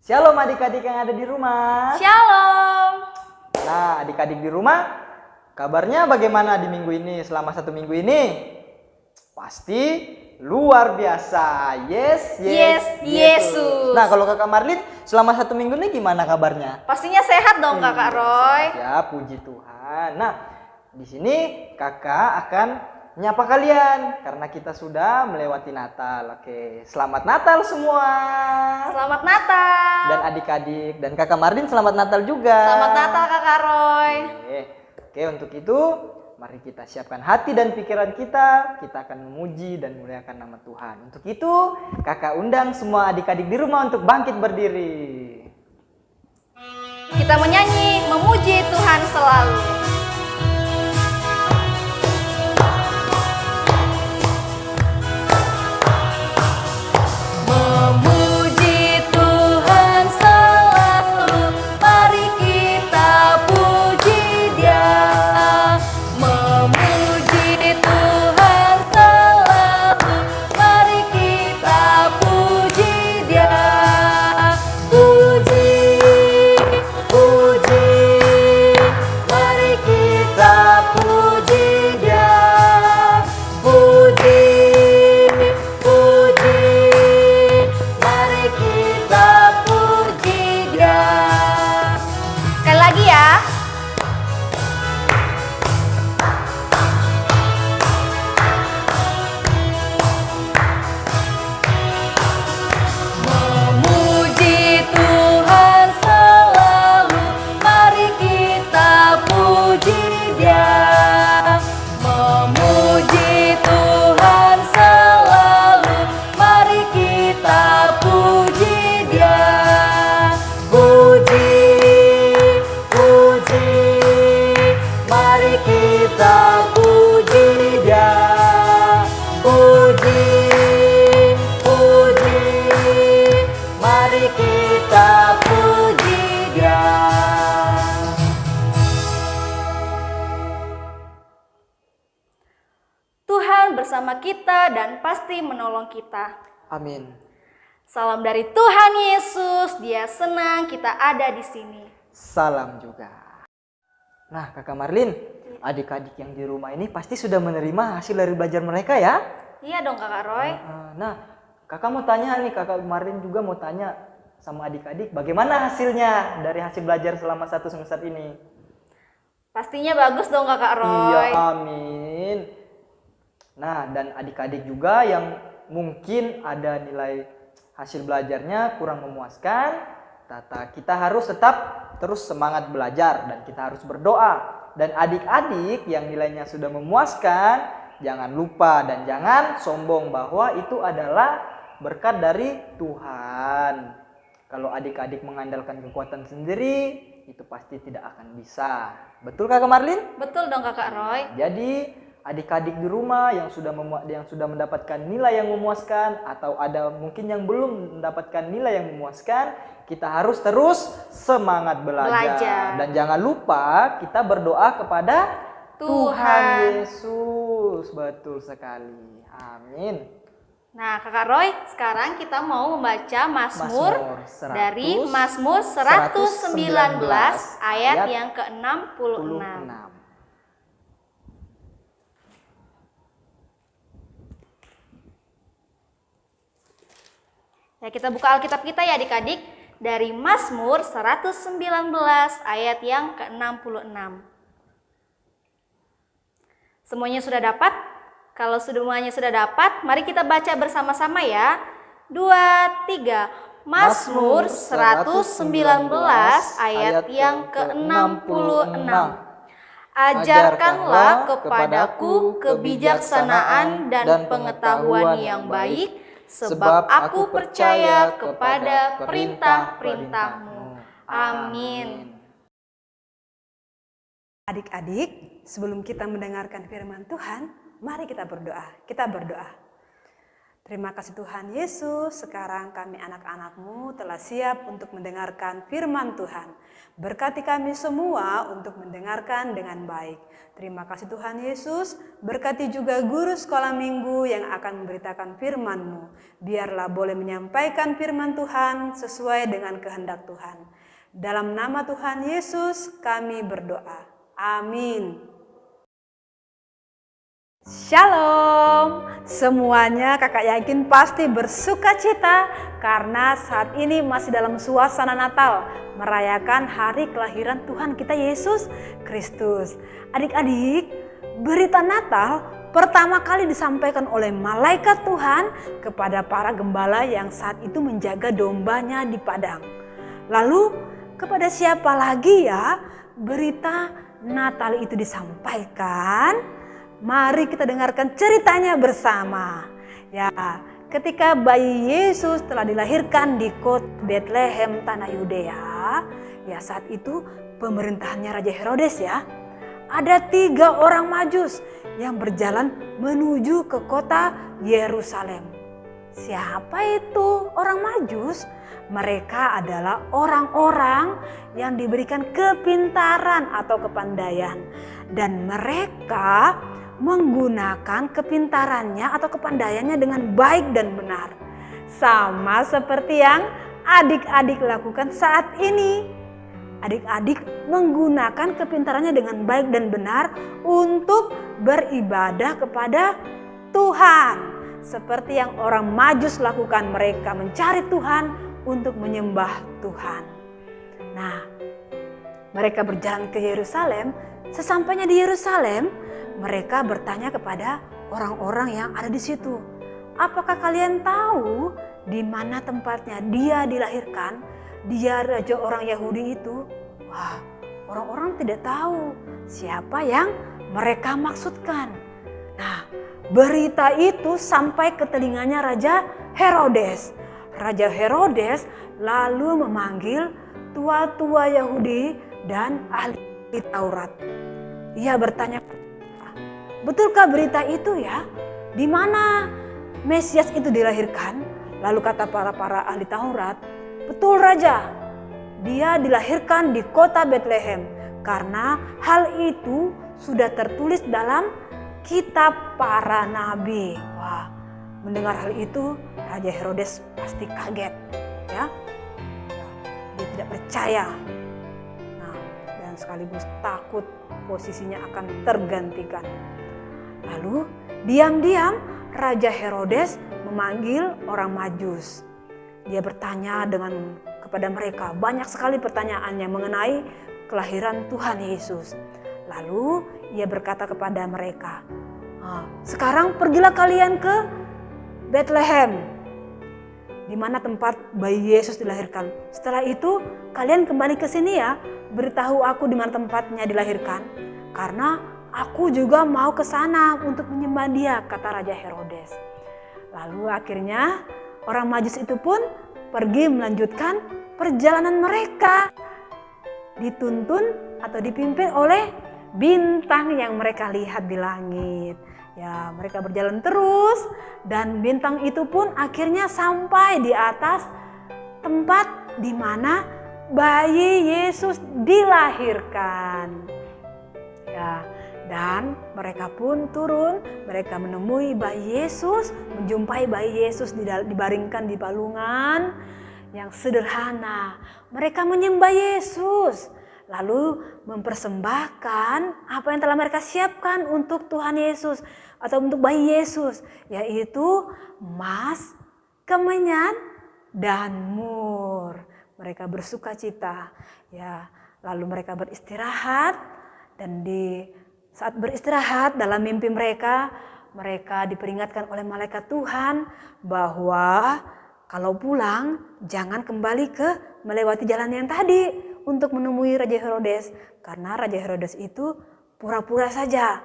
Shalom adik-adik yang ada di rumah. Shalom. Nah, adik-adik di rumah, kabarnya bagaimana di minggu ini, selama 1 minggu ini? Pasti luar biasa. Yes, Yesus. Nah, kalau Kakak Marlin, selama 1 minggu ini gimana kabarnya? Pastinya sehat dong Kakak Roy. Ya, puji Tuhan. Nah, di sini Kakak akan menyapa kalian karena kita sudah melewati Natal. Oke, selamat Natal semua. Selamat Natal. Dan adik-adik dan Kakak Marlin selamat Natal juga. Selamat Natal Kakak Roy. Oke, untuk itu mari kita siapkan hati dan pikiran kita. Kita akan memuji dan memuliakan nama Tuhan. Untuk itu, Kakak undang semua adik-adik di rumah untuk bangkit berdiri. Kita menyanyi memuji Tuhan selalu. Memuji Tuhan selalu, mari kita puji Dia. Memuji Tuhan selalu, mari kita puji Dia. Puji, puji, mari kita puji Dia. Puji, puji, mari kita puji Dia. Sekali lagi ya. Memuji Tuhan selalu, mari kita puji Dia. Memuji Tuhan selalu, mari kita puji Dia. Puji, puji, mari kita puji Dia. Puji, puji, mari kita puji Dia. Tuhan bersama kita dan pasti menolong kita. Amin. Salam dari Tuhan Yesus, Dia senang kita ada di sini. Salam juga. Nah, Kakak Marlin, adik-adik yang di rumah ini pasti sudah menerima hasil dari belajar mereka ya? Iya dong Kakak Roy. Nah, Kakak mau tanya nih, Kakak Marlin juga mau tanya sama adik-adik, bagaimana hasilnya dari hasil belajar selama 1 semester ini? Pastinya bagus dong Kakak Roy. Iya, amin. Nah, dan adik-adik juga yang mungkin ada nilai hasil belajarnya kurang memuaskan, kita harus tetap terus semangat belajar dan kita harus berdoa. Dan adik-adik yang nilainya sudah memuaskan, jangan lupa dan jangan sombong bahwa itu adalah berkat dari Tuhan. Kalau adik-adik mengandalkan kekuatan sendiri, itu pasti tidak akan bisa. Betul Kakak Marlin? Betul dong Kakak Roy. Jadi adik-adik di rumah yang sudah mendapatkan nilai yang memuaskan atau ada mungkin yang belum mendapatkan nilai yang memuaskan, kita harus terus semangat belajar. Dan jangan lupa kita berdoa kepada Tuhan Yesus. Betul sekali. Amin. Nah Kakak Roy, sekarang kita mau membaca Mazmur dari Mazmur 119 ayat yang ke-66. Ya, kita buka Alkitab kita ya adik-adik, dari Mazmur 119 ayat yang ke-66. Semuanya sudah dapat? Kalau semuanya sudah dapat, mari kita baca bersama-sama ya. 2, 3. Mazmur 119 ayat yang ke-66. Ajarkanlah kepadaku kebijaksanaan dan pengetahuan yang baik, sebab aku percaya kepada perintah-perintah-Mu. Amin. Adik-adik, sebelum kita mendengarkan firman Tuhan, mari kita berdoa. Kita berdoa. Terima kasih Tuhan Yesus, sekarang kami anak-anak-Mu telah siap untuk mendengarkan firman Tuhan. Berkati kami semua untuk mendengarkan dengan baik. Terima kasih Tuhan Yesus, berkati juga guru sekolah minggu yang akan memberitakan firman-Mu. Biarlah boleh menyampaikan firman Tuhan sesuai dengan kehendak Tuhan. Dalam nama Tuhan Yesus kami berdoa. Amin. Shalom semuanya, kakak yakin pasti bersuka cita karena saat ini masih dalam suasana Natal, merayakan hari kelahiran Tuhan kita Yesus Kristus. Adik-adik, berita Natal pertama kali disampaikan oleh malaikat Tuhan kepada para gembala yang saat itu menjaga dombanya di padang. Lalu kepada siapa lagi ya berita Natal itu disampaikan? Mari kita dengarkan ceritanya bersama. Ya, ketika bayi Yesus telah dilahirkan di kota Bethlehem tanah Yudea, ya saat itu pemerintahannya Raja Herodes ya. Ada 3 orang Majus yang berjalan menuju ke kota Yerusalem. Siapa itu orang Majus? Mereka adalah orang-orang yang diberikan kepintaran atau kepandaian, dan mereka menggunakan kepintarannya atau kepandaiannya dengan baik dan benar. Sama seperti yang adik-adik lakukan saat ini. Adik-adik menggunakan kepintarannya dengan baik dan benar untuk beribadah kepada Tuhan. Seperti yang orang Majus lakukan, mereka mencari Tuhan untuk menyembah Tuhan. Nah, mereka berjalan ke Yerusalem. Sesampainya di Yerusalem, mereka bertanya kepada orang-orang yang ada di situ, apakah kalian tahu di mana tempatnya dia dilahirkan? Dia raja orang Yahudi itu. Wah, orang-orang tidak tahu siapa yang mereka maksudkan. Nah, berita itu sampai ke telinganya Raja Herodes. Raja Herodes lalu memanggil tua-tua Yahudi dan ahli Taurat. Ia bertanya, betulkah berita itu ya? Di mana Mesias itu dilahirkan? Lalu kata para ahli Taurat, betul Raja, dia dilahirkan di kota Bethlehem karena hal itu sudah tertulis dalam kitab para nabi. Wah, mendengar hal itu Raja Herodes pasti kaget ya. Dia tidak percaya. Nah, dan sekaligus takut posisinya akan tergantikan. Lalu diam-diam Raja Herodes memanggil orang Majus. Dia bertanya kepada mereka, banyak sekali pertanyaannya mengenai kelahiran Tuhan Yesus. Lalu ia berkata kepada mereka, sekarang pergilah kalian ke Bethlehem, di mana tempat bayi Yesus dilahirkan. Setelah itu kalian kembali ke sini ya, beritahu aku di mana tempatnya dilahirkan, karena aku juga mau ke sana untuk menyembah dia, kata Raja Herodes. Lalu akhirnya orang Majus itu pun pergi melanjutkan perjalanan mereka. Dituntun atau dipimpin oleh bintang yang mereka lihat di langit. Ya, mereka berjalan terus dan bintang itu pun akhirnya sampai di atas tempat di mana bayi Yesus dilahirkan. Ya, dan mereka pun turun, mereka menemui bayi Yesus, menjumpai bayi Yesus dibaringkan di palungan yang sederhana. Mereka menyembah Yesus, lalu mempersembahkan apa yang telah mereka siapkan untuk Tuhan Yesus atau untuk bayi Yesus, yaitu emas, kemenyan, dan mur. Mereka bersuka cita, ya. Lalu mereka beristirahat, dan di saat beristirahat dalam mimpi mereka diperingatkan oleh malaikat Tuhan bahwa kalau pulang jangan kembali melewati jalan yang tadi untuk menemui Raja Herodes, karena Raja Herodes itu pura-pura saja.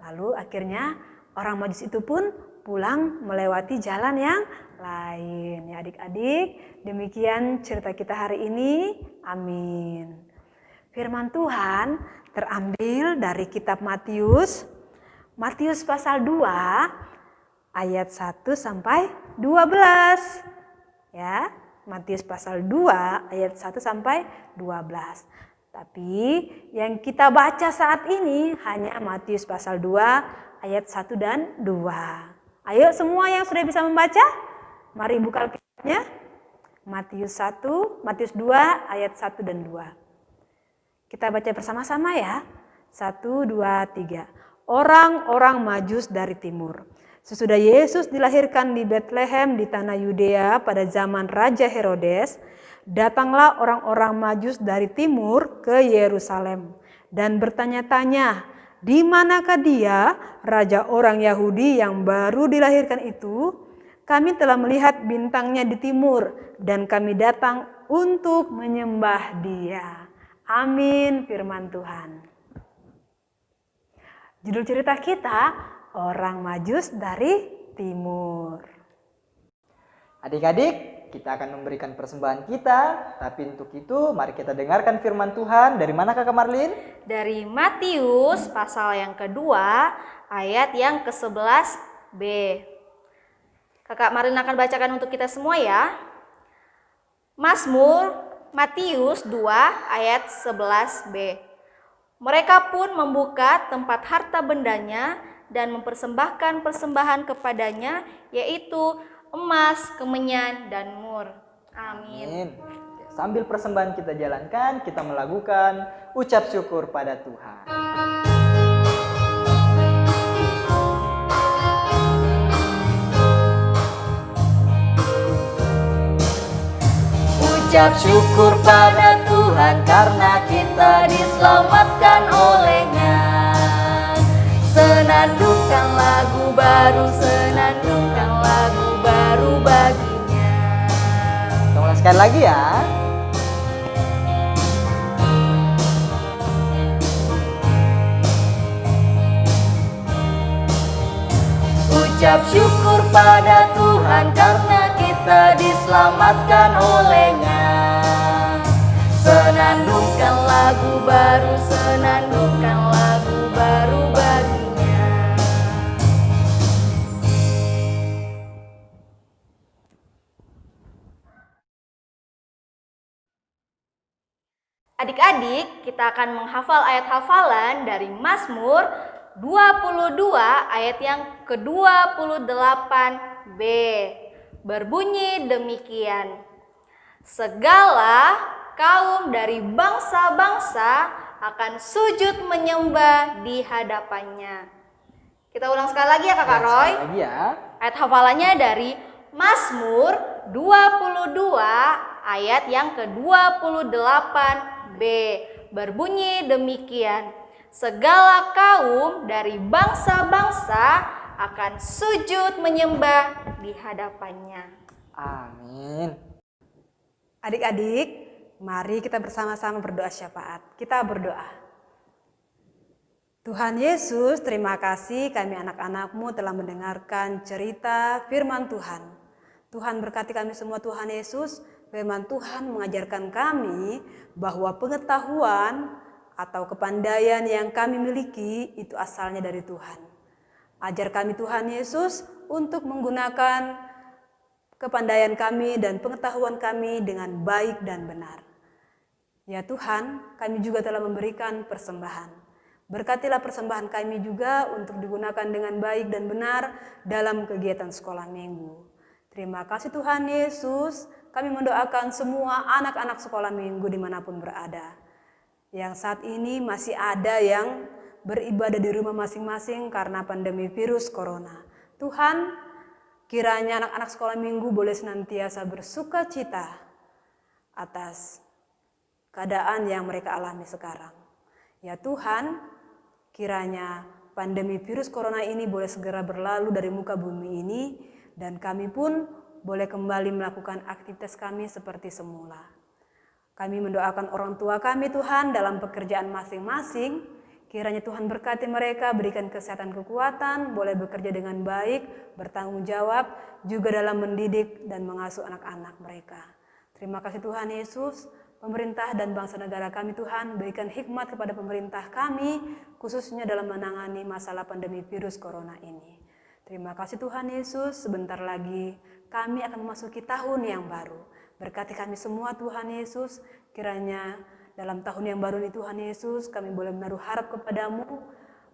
Lalu akhirnya orang Majus itu pun pulang melewati jalan yang lain. Ya adik-adik, demikian cerita kita hari ini. Amin. Firman Tuhan terambil dari kitab Matius pasal 2 ayat 1 sampai 12. Ya, Matius pasal 2 ayat 1 sampai 12. Tapi yang kita baca saat ini hanya Matius pasal 2 ayat 1 dan 2. Ayo semua yang sudah bisa membaca, mari buka Alkitabnya. Matius 2 ayat 1 dan 2. Kita baca bersama-sama ya. 1, 2, 3. Orang-orang Majus dari timur. Sesudah Yesus dilahirkan di Betlehem di tanah Yudea pada zaman Raja Herodes, datanglah orang-orang Majus dari timur ke Yerusalem dan bertanya-tanya, di manakah dia, raja orang Yahudi yang baru dilahirkan itu? Kami telah melihat bintangnya di timur dan kami datang untuk menyembah dia. Amin, firman Tuhan. Judul cerita kita, orang Majus dari timur. Adik-adik, kita akan memberikan persembahan kita, tapi untuk itu mari kita dengarkan firman Tuhan. Dari mana Kakak Marlin? Dari Matius pasal yang kedua ayat yang ke-11b. Kakak Marlin akan bacakan untuk kita semua ya. Mazmur Matius 2 ayat 11b. Mereka pun membuka tempat harta bendanya dan mempersembahkan persembahan kepadanya, yaitu emas, kemenyan, dan mur. Amin. Sambil persembahan kita jalankan, kita melakukan ucap syukur pada Tuhan. Ucap syukur pada Tuhan karena kita diselamatkan oleh-Nya. Senandungkan lagu baru, senandungkan lagu baru baginya. Kita ulang sekali lagi ya. Ucap syukur pada Tuhan karena kita diselamatkan oleh-Nya. Senandungkan lagu baru, senandungkan lagu baru baginya. Adik-adik, kita akan menghafal ayat hafalan dari Mazmur 22 ayat yang ke-28b. Berbunyi demikian. Segala kaum dari bangsa-bangsa akan sujud menyembah di hadapannya. Kita ulang sekali lagi ya Kakak Roy. Sekali lagi ya. Ayat hafalannya dari Mazmur 22 ayat yang ke-28b. Berbunyi demikian. Segala kaum dari bangsa-bangsa akan sujud menyembah di hadapannya. Amin. Adik-adik, mari kita bersama-sama berdoa syafaat. Kita berdoa. Tuhan Yesus, terima kasih kami anak-anak-Mu telah mendengarkan cerita firman Tuhan. Tuhan berkati kami semua Tuhan Yesus. Firman Tuhan mengajarkan kami bahwa pengetahuan atau kepandaian yang kami miliki itu asalnya dari Tuhan. Ajar kami Tuhan Yesus untuk menggunakan kepandaian kami dan pengetahuan kami dengan baik dan benar. Ya Tuhan, kami juga telah memberikan persembahan. Berkatilah persembahan kami juga untuk digunakan dengan baik dan benar dalam kegiatan sekolah minggu. Terima kasih Tuhan Yesus, kami mendoakan semua anak-anak sekolah minggu dimanapun berada. Yang saat ini masih ada yang beribadah di rumah masing-masing karena pandemi virus corona. Tuhan, kiranya anak-anak sekolah minggu boleh senantiasa bersuka cita atas keadaan yang mereka alami sekarang. Ya Tuhan, kiranya pandemi virus corona ini boleh segera berlalu dari muka bumi ini dan kami pun boleh kembali melakukan aktivitas kami seperti semula. Kami mendoakan orang tua kami Tuhan dalam pekerjaan masing-masing. Kiranya Tuhan berkati mereka, berikan kesehatan kekuatan, boleh bekerja dengan baik, bertanggung jawab, juga dalam mendidik dan mengasuh anak-anak mereka. Terima kasih Tuhan Yesus, pemerintah dan bangsa negara kami Tuhan, berikan hikmat kepada pemerintah kami, khususnya dalam menangani masalah pandemi virus corona ini. Terima kasih Tuhan Yesus, sebentar lagi kami akan memasuki tahun yang baru. Berkati kami semua Tuhan Yesus, kiranya dalam tahun yang baru ini Tuhan Yesus, kami boleh menaruh harap kepadamu,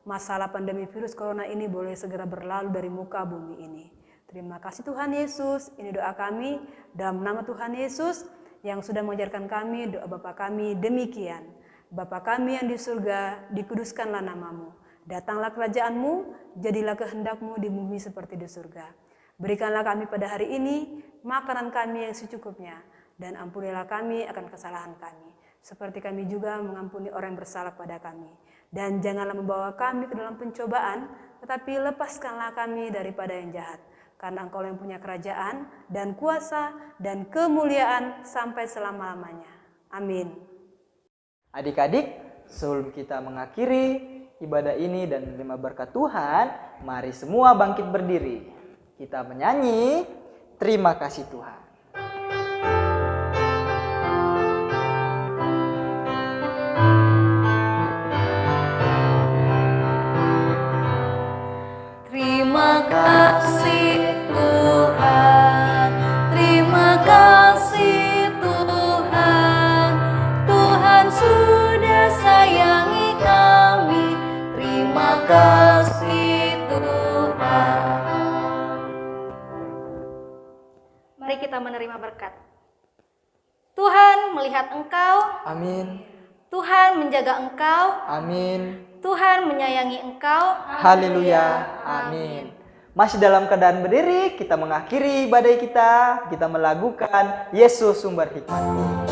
masalah pandemi virus corona ini boleh segera berlalu dari muka bumi ini. Terima kasih Tuhan Yesus, ini doa kami dalam nama Tuhan Yesus yang sudah mengajarkan kami doa Bapa kami demikian. Bapa kami yang di surga, dikuduskanlah namamu. Datanglah kerajaanmu, jadilah kehendakmu di bumi seperti di surga. Berikanlah kami pada hari ini makanan kami yang secukupnya, dan ampunilah kami akan kesalahan kami, seperti kami juga mengampuni orang yang bersalah pada kami. Dan janganlah membawa kami ke dalam pencobaan, tetapi lepaskanlah kami daripada yang jahat. Karena Engkau yang punya kerajaan dan kuasa dan kemuliaan sampai selama-lamanya. Amin. Adik-adik, sebelum kita mengakhiri ibadah ini dan menerima berkat Tuhan, mari semua bangkit berdiri. Kita menyanyi, terima kasih Tuhan. Terima kasih Tuhan, terima kasih Tuhan, Tuhan sudah sayangi kami, terima kasih Tuhan. Mari kita menerima berkat. Tuhan melihat engkau, Amin. Tuhan menjaga engkau, Amin. Tuhan menyayangi engkau. Haleluya. Amin. Masih dalam keadaan berdiri, kita mengakhiri ibadah kita melakukan Yesus sumber hikmatku.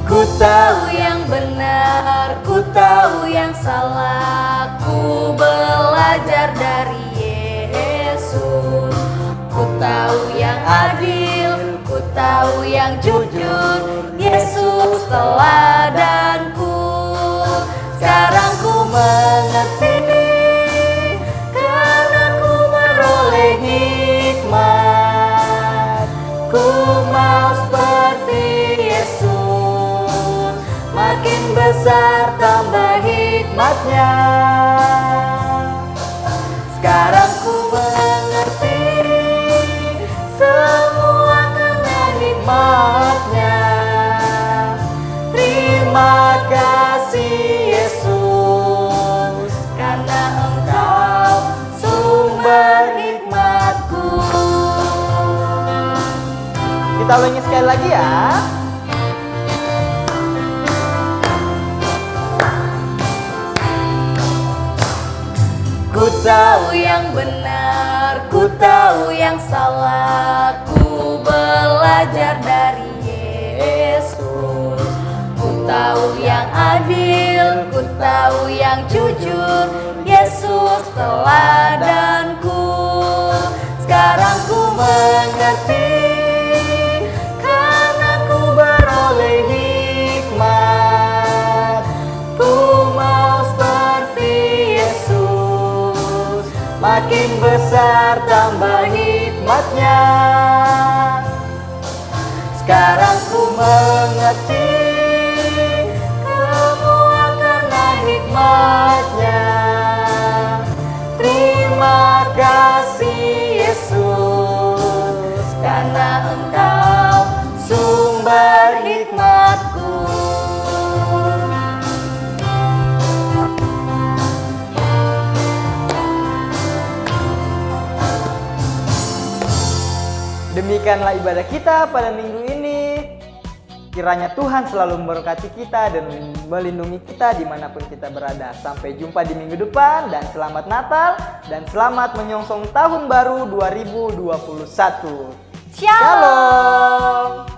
Ku tahu yang benar, ku tahu yang salah, ku belajar dari Yesus. Ku tahu yang adil, ku tahu yang jujur, Yesus teladanku. Sekarang ku mengerti, karena ku meroleh hikmat. Ku mau seperti Yesus, makin besar tambah hikmatnya. Sekarang ku mengerti semua karena hikmatnya. Terima kasih Yesus, karena Engkau sumber hikmatku. Kita ulangi sekali lagi ya. Ku tahu yang benar, ku tahu yang salah, ku belajar dari Yesus. Ku tahu yang adil, ku tahu yang jujur, Yesus teladanku. Sekarang ku mengerti, karena ku beroleh hikmat. Ku mau seperti Yesus, makin besar tambah hikmatnya. Sekarang ku mengerti semua karena hikmatnya. Terima kasih Yesus, karena Engkau sumber hikmatku. Demikianlah ibadah kita pada minggu ini. Kiranya Tuhan selalu memberkati kita dan melindungi kita dimanapun kita berada. Sampai jumpa di minggu depan, dan selamat Natal dan selamat menyongsong tahun baru 2021. Shalom. Shalom.